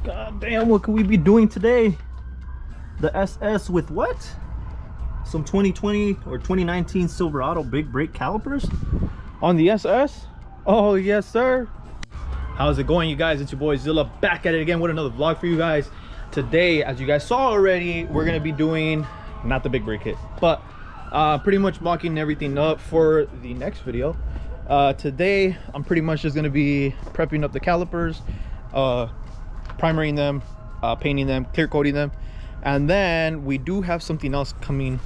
God damn, what could we be doing today? The SS with what? Some 2020 or 2019 Silverado big brake calipers on the SS? Oh yes sir. How's it going, you guys? It's your boy Zilla back at it again with another vlog for you guys. Today, as you guys saw already, we're gonna be doing not the big brake kit, but pretty much mocking everything up for the next video. Today I'm pretty much just gonna be prepping up the calipers, primering them, painting them, clear coating them, and then we do have something else coming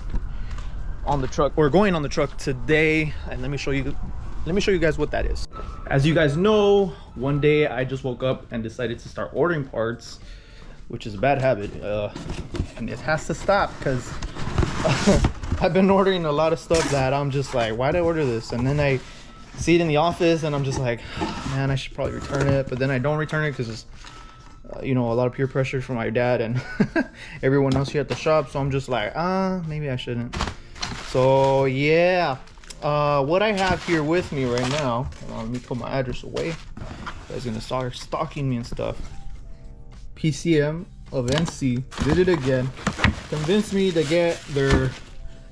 on the truck, or going on the truck today, and let me show you guys what that is. As you guys know, one day I just woke up and decided to start ordering parts, which is a bad habit, and it has to stop because I've been ordering a lot of stuff that I'm just like, why did I order this? And then I see it in the office and I'm just like, man, I should probably return it, but then I don't return it because it's you know, a lot of peer pressure from my dad and everyone else here at the shop. So I'm just like, maybe I shouldn't. So yeah, what I have here with me right now, let me put my address away. You guys gonna start stalking me and stuff. PCM of NC did it again. Convinced me to get their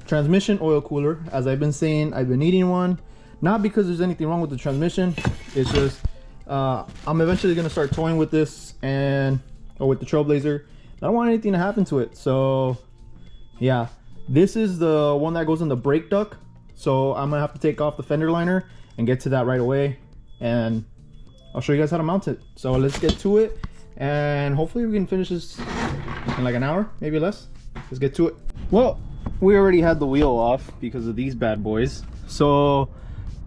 transmission oil cooler. As I've been saying, I've been needing one. Not because there's anything wrong with the transmission. It's just I'm eventually gonna start toying with this or with the Trailblazer. I don't want anything to happen to it. So yeah, this is the one that goes in the brake duct. So I'm gonna have to take off the fender liner and get to that right away, and I'll show you guys how to mount it. So let's get to it, and hopefully we can finish this in like an hour, maybe less. Let's get to it. Well, we already had the wheel off because of these bad boys. So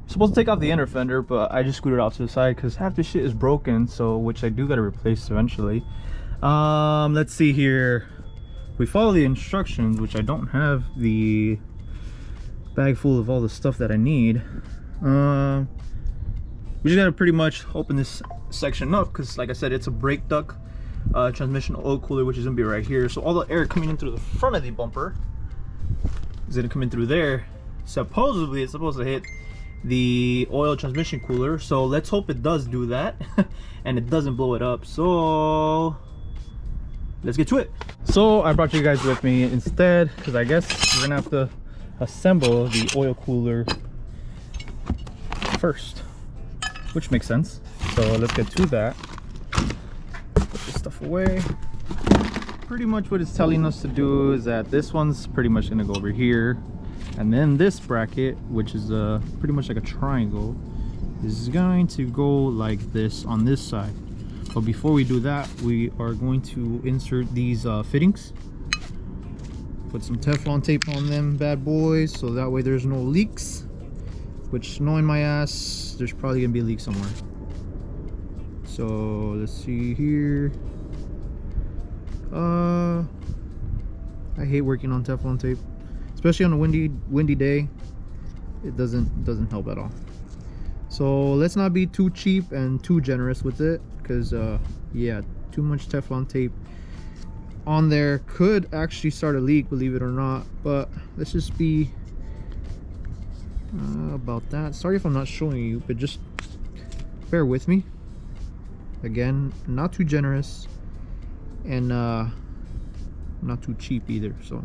supposed to take off the inner fender, but I just scooted off to the side because half the shit is broken, so which I do gotta replace eventually. Let's see here. We follow the instructions, which I don't have the bag full of all the stuff that I need. We just gotta pretty much open this section up because, like I said, it's a brake duct transmission oil cooler, which is gonna be right here. So all the air coming in through the front of the bumper is gonna come in through there. Supposedly it's supposed to hit the oil transmission cooler, so let's hope it does do that and it doesn't blow it up. So let's get to it. So I brought you guys with me instead because I guess we're gonna have to assemble the oil cooler first, which makes sense. So let's get to that. Put this stuff away. Pretty much what it's telling us to do is that this one's pretty much gonna go over here, and then this bracket, which is pretty much like a triangle, is going to go like this on this side. But before we do that, we are going to insert these fittings. Put some Teflon tape on them bad boys, so that way there's no leaks. Which, knowing my ass, there's probably gonna be a leak somewhere. So let's see here. I hate working on Teflon tape, especially on a windy day. It doesn't help at all. So let's not be too cheap and too generous with it, because yeah, too much Teflon tape on there could actually start a leak, believe it or not. But let's just be about that. Sorry if I'm not showing you, but just bear with me. Again, not too generous and not too cheap either. So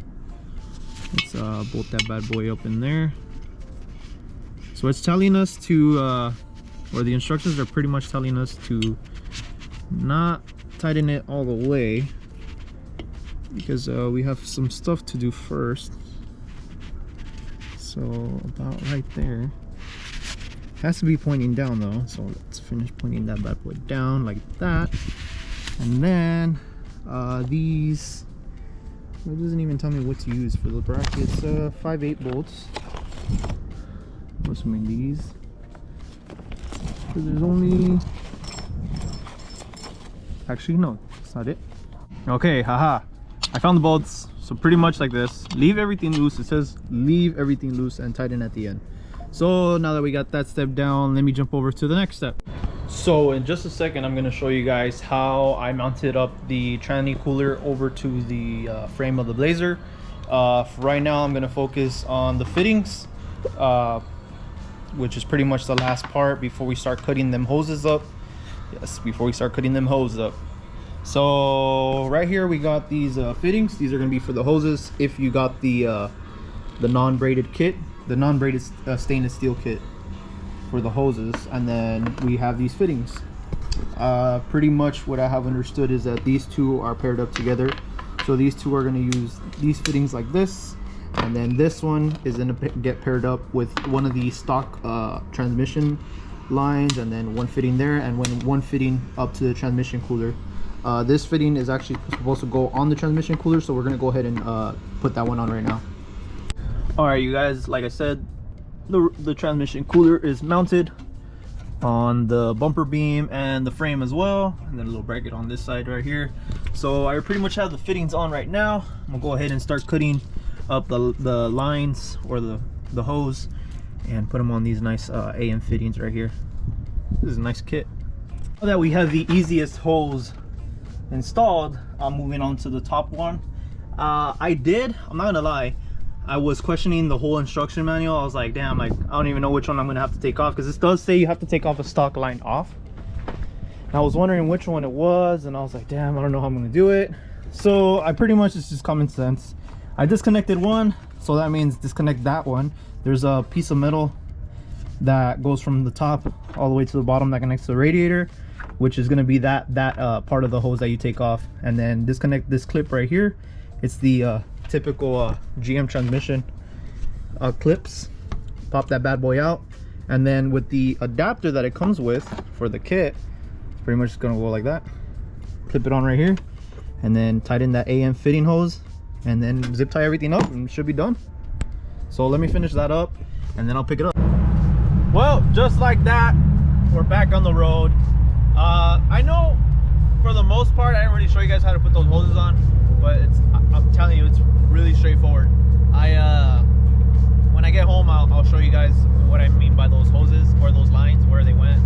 let's bolt that bad boy up in there. So it's telling us to or the instructions are pretty much telling us to not tighten it all the way, because we have some stuff to do first. So about right there. Has to be pointing down though, so let's finish pointing that bad boy down like that. And then these, it doesn't even tell me what to use for the brackets. 5/8 bolts. I'm assuming these, because there's only, actually no, that's not it. Okay, haha, I found the bolts. So pretty much like this. Leave everything loose. It says leave everything loose and tighten at the end. So now that we got that step down, let me jump over to the next step. So in just a second, I'm going to show you guys how I mounted up the Tranny cooler over to the frame of the Blazer. For right now, I'm going to focus on the fittings, which is pretty much the last part before we start cutting them hoses up. Yes, before we start cutting them hoses up. So right here we got these fittings. These are going to be for the hoses if you got the non-braided kit, the non-braided stainless steel kit for the hoses. And then we have these fittings. Pretty much what I have understood is that these two are paired up together. So these two are going to use these fittings like this, and then this one is going to get paired up with one of the stock transmission lines, and then one fitting there, and one fitting up to the transmission cooler. This fitting is actually supposed to go on the transmission cooler, so we're going to go ahead and put that one on right now. All right, you guys, like I said, the transmission cooler is mounted on the bumper beam and the frame as well, and then a little bracket on this side right here. So I pretty much have the fittings on right now. I'm gonna go ahead and start cutting up the lines, or the hose, and put them on these nice AM fittings right here. This is a nice kit. Now that we have the easiest hose installed, I'm moving on to the top one. I'm not gonna lie, I was questioning the whole instruction manual. I was like, damn, like I don't even know which one I'm gonna have to take off, because this does say you have to take off a stock line off. And I was wondering which one it was, and I was like, damn, I don't know how I'm gonna do it. So I pretty much, it's just common sense. I disconnected one, so that means disconnect that one. There's a piece of metal that goes from the top all the way to the bottom that connects to the radiator, which is gonna be that part of the hose that you take off. And then disconnect this clip right here. It's the typical GM transmission clips. Pop that bad boy out, and then with the adapter that it comes with for the kit, it's pretty much just gonna go like that. Clip it on right here, and then tighten that AM fitting hose, and then zip tie everything up, and it should be done. So let me finish that up, and then I'll pick it up. Well, just like that, we're back on the road. I know for the most part I didn't really show you guys how to put those hoses on, but I'm telling you, it's really straightforward. When I get home, I'll show you guys what I mean by those hoses, or those lines, where they went.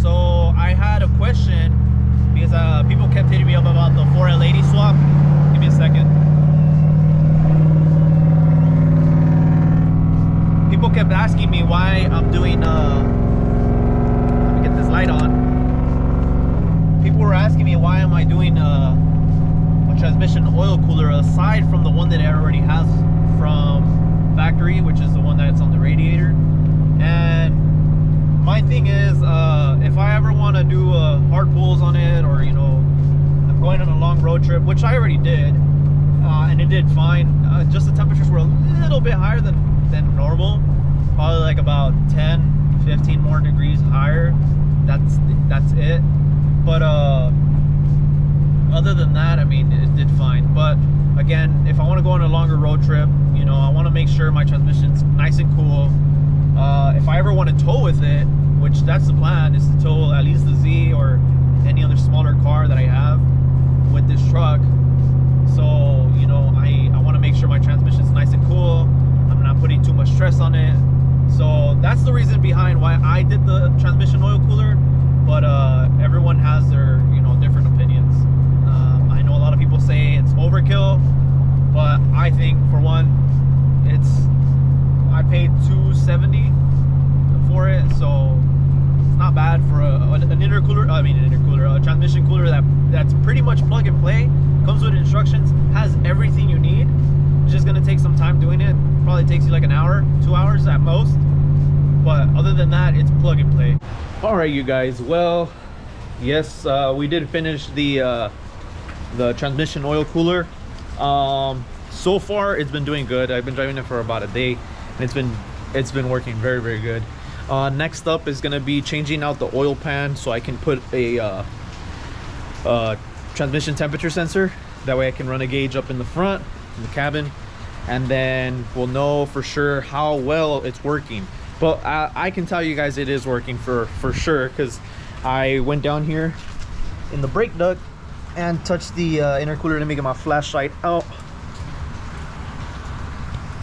So I had a question, because people kept hitting me up about the 4L80 swap. Give me a second. People kept asking me why I'm doing let me get this light on. People were asking me why am I doing a transmission oil cooler aside from the one that it already has from factory, which is the one that's on the radiator. And my thing is, if I ever want to do hard pulls on it, or you know, I'm going on a long road trip, which I already did, and it did fine. Just the temperatures were a little bit higher than normal, probably like about 10-15 more degrees higher. That's it. But other than that, I mean, it did fine. But again, if I want to go on a longer road trip, you know, I want to make sure my transmission's nice and cool. If I ever want to tow with it, which that's the plan, is to tow at least the Z or any other smaller car that I have with this truck. So, you know, I want to make sure my transmission's nice and cool. I'm not putting too much stress on it. So that's the reason behind why I did the transmission oil cooler. But everyone has their, you know, different opinions. I know a lot of people say it's overkill, but I think, for one, I paid $270 for it, so it's not bad for an intercooler. A transmission cooler that's pretty much plug and play, comes with instructions, has everything you need. It's just gonna take some time doing it. Probably takes you like an hour, 2 hours at most. But other than that, it's plug and play. All right, you guys. Well, yes, we did finish the transmission oil cooler. So far, it's been doing good. I've been driving it for about a day, and it's been working very, very good. Next up is gonna be changing out the oil pan, so I can put a transmission temperature sensor. That way, I can run a gauge up in the front, in the cabin, and then we'll know for sure how well it's working. But I can tell you guys it is working for sure, because I went down here in the brake duct and touched the intercooler. Let me get my flashlight out.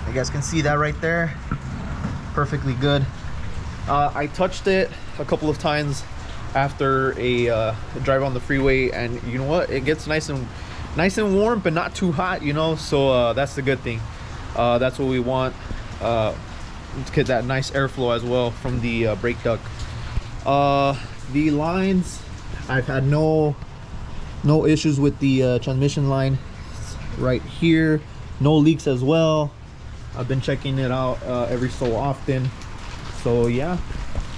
You guys can see that right there. Perfectly good. I touched it a couple of times after a drive on the freeway, and you know what? It gets nice and warm, but not too hot, you know. So that's the good thing. That's what we want. Let's get that nice airflow as well from the brake duct. The lines I've had no issues with the transmission line right here. No leaks as well. I've been checking it out every so often. So yeah,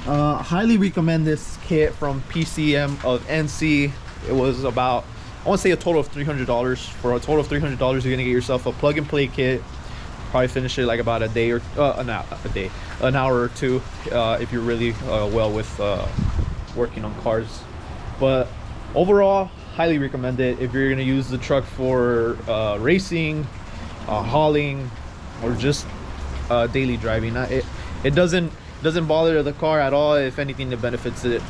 highly recommend this kit from PCM of NC. It was about, I want to say, a total of $300. For a total of $300, you're gonna get yourself a plug and play kit. Probably finish it like about a day or an hour or two if you're really well with working on cars. But overall, highly recommend it if you're gonna use the truck for racing, hauling, or just daily driving. It doesn't bother the car at all. If anything, it benefits it,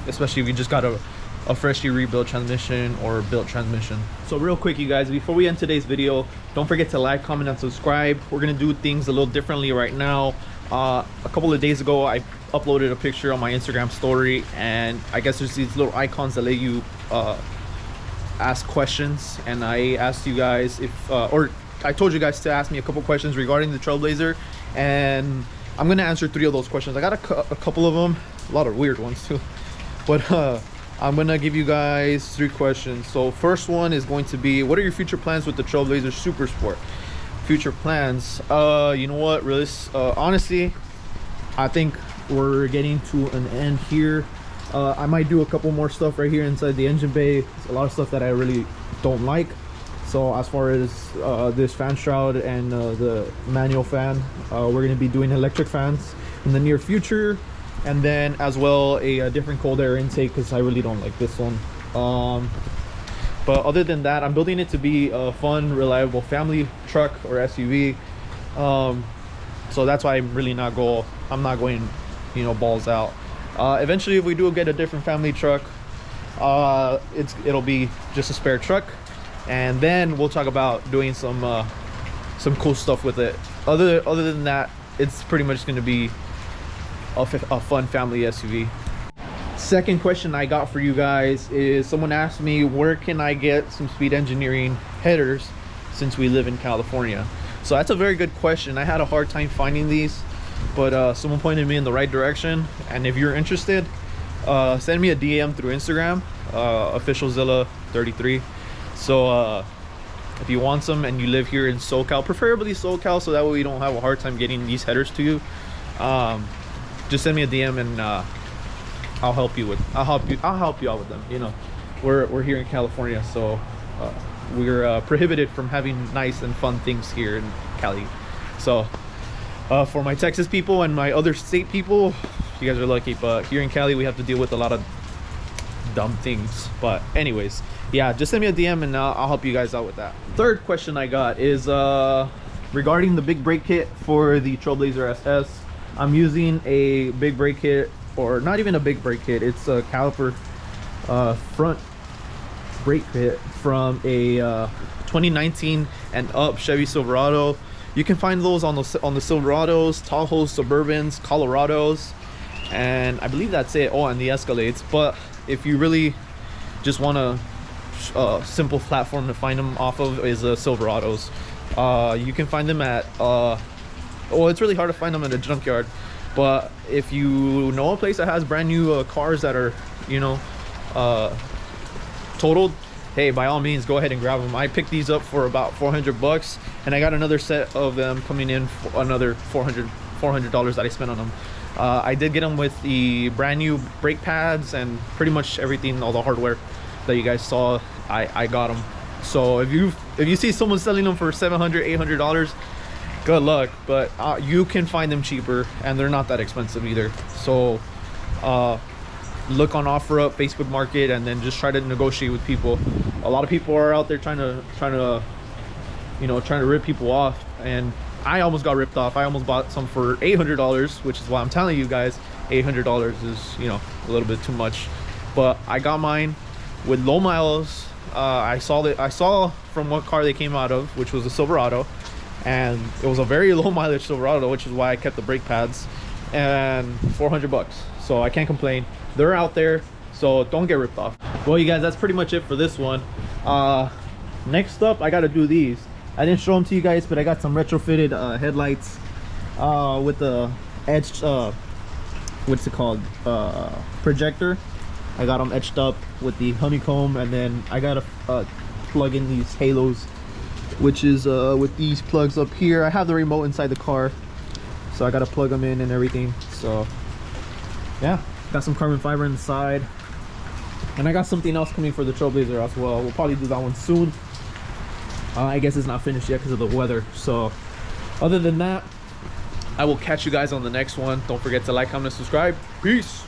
especially if you just got a freshly rebuilt transmission or built transmission. So real quick, you guys, before we end today's video, don't forget to like, comment, and subscribe. We're gonna do things a little differently right now. A couple of days ago, I uploaded a picture on my Instagram story, and I guess there's these little icons that let you ask questions, and I asked you guys if or I told you guys to ask me a couple questions regarding the Trailblazer, and I'm gonna answer 3 of those questions. I got a couple of them, a lot of weird ones too, but I'm gonna give you guys 3 questions. So first one is going to be, what are your future plans with the Trailblazer Super Sport? Future plans, you know what, really, honestly, I think we're getting to an end here. I might do a couple more stuff right here inside the engine bay. It's a lot of stuff that I really don't like. So as far as this fan shroud and the manual fan, we're going to be doing electric fans in the near future, and then as well a different cold air intake, because I really don't like this one. But other than that, I'm building it to be a fun, reliable family truck or SUV. So that's why I'm really not going, you know, balls out. Eventually, if we do get a different family truck, it'll be just a spare truck, and then we'll talk about doing some cool stuff with it. Other than that, it's pretty much going to be a fun family SUV. Second question I got for you guys is, someone asked me, where can I get some Speed Engineering headers since we live in California? So that's a very good question. I had a hard time finding these, but someone pointed me in the right direction. And if you're interested, send me a DM through Instagram, officialzilla33. So if you want some and you live here in SoCal, preferably SoCal, so that way we don't have a hard time getting these headers to you, just send me a DM and I'll help you out with them. You know, we're here in California, so we're prohibited from having nice and fun things here in Cali. So for my Texas people and my other state people, you guys are lucky, but here in Cali we have to deal with a lot of dumb things. But anyways, yeah, just send me a DM and I'll help you guys out with that. Third question I got is regarding the big brake kit for the Trailblazer SS. I'm using a big brake kit, or not even a big brake kit, it's a caliper front brake kit from a 2019 and up Chevy Silverado. You can find those on the Silverados, Tahoes, Suburbans, Colorados, and I believe that's it. Oh, and the Escalades. But if you really just want a simple platform to find them off of, is Silverados. You can find them at well, it's really hard to find them at a junkyard, but if you know a place that has brand new cars that are, you know, totaled, hey, by all means, go ahead and grab them. I picked these up for about $400, and I got another set of them coming in for another $400 that I spent on them. I did get them with the brand new brake pads and pretty much everything, all the hardware that you guys saw. I got them. So if you see someone selling them for $700, $800, good luck. But you can find them cheaper, and they're not that expensive either. So look on OfferUp, Facebook Market, and then just try to negotiate with people. A lot of people are out there trying to rip people off, and I almost got ripped off. I almost bought some for $800, which is why I'm telling you guys, $800 is, you know, a little bit too much. But I got mine with low miles. I saw from what car they came out of, which was a Silverado, and it was a very low mileage Silverado, which is why I kept the brake pads, and $400. So I can't complain. They're out there, so don't get ripped off. Well, you guys, that's pretty much it for this one. Next up, I got to do these. I didn't show them to you guys, but I got some retrofitted headlights with the edged what's it called, projector. I got them etched up with the honeycomb, and then I gotta plug in these halos, which is with these plugs up here. I have the remote inside the car, so I gotta plug them in and everything. So yeah, got some carbon fiber inside, and I got something else coming for the Trailblazer as well. We'll probably do that one soon. I guess it's not finished yet because of the weather. So other than that, I will catch you guys on the next one. Don't forget to like, comment, subscribe. Peace.